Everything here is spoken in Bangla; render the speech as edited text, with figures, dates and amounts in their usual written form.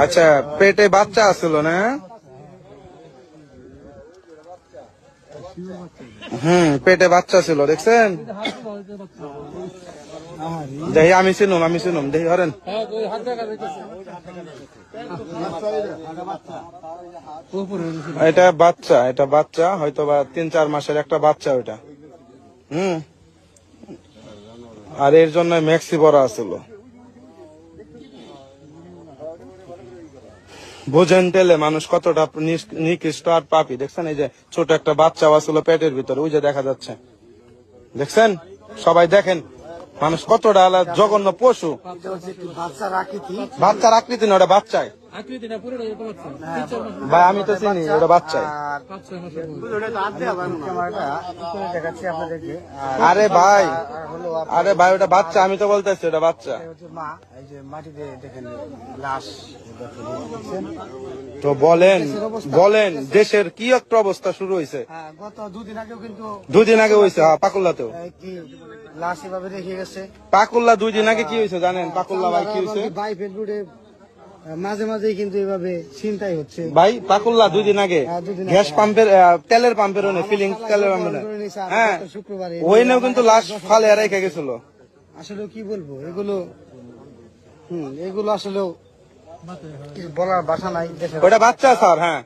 আচ্ছা, পেটে বাচ্চা আছিল না? পেটে বাচ্চা ছিল, দেখছেন? দেখি আমি চিনুম দেখি হরেন। এটা বাচ্চা হয়তো বা 3-4 মাসের একটা বাচ্চা ওইটা। আর এর জন্য ম্যাক্সি বড় আছিল। বুঝেন তেলে মানুষ কতটা নিকৃষ্ট আর পাপি। দেখছেন এই যে ছোট একটা বাচ্চা আছিল পেটের ভিতরে, ওই যে দেখা যাচ্ছে, দেখছেন? সবাই দেখেন মানুষ কতটা জঘন্য পশু। বাচ্চার আকৃতি না, ওটা বাচ্চায় ভাই, আমি তো চিনি ওটা বাচ্চায়। আরে ভাই ওটা বাচ্চা, আমি তো বলতেছি ওটা বাচ্চা। তো বলেন দেশের কি একটা অবস্থা শুরু হয়েছে। গত দুদিন আগে হয়েছে পাকুল্লাতেও। লাশ এভাবে রেখে গেছে পাকুল্লা 2 দিন আগে কি হয়েছে জানেন? পাকুল্লা ভাই কি হয়েছে? মাঝে মাঝে কিন্তু এভাবে চিন্তাই হচ্ছে ভাই। পাকুল্লা 2 দিন আগে গ্যাস পাম্পের তেলের পাম্পের ফিলিং তেলের পাম্পের, হ্যাঁ, শুক্রবারে ওইনেও কিন্তু লাশ ফালে রেখে গেছিল। আসলে কি বলবো, এগুলো আসলে বলার ভাষা নাই। ওটা বাচ্চা স্যার, হ্যাঁ।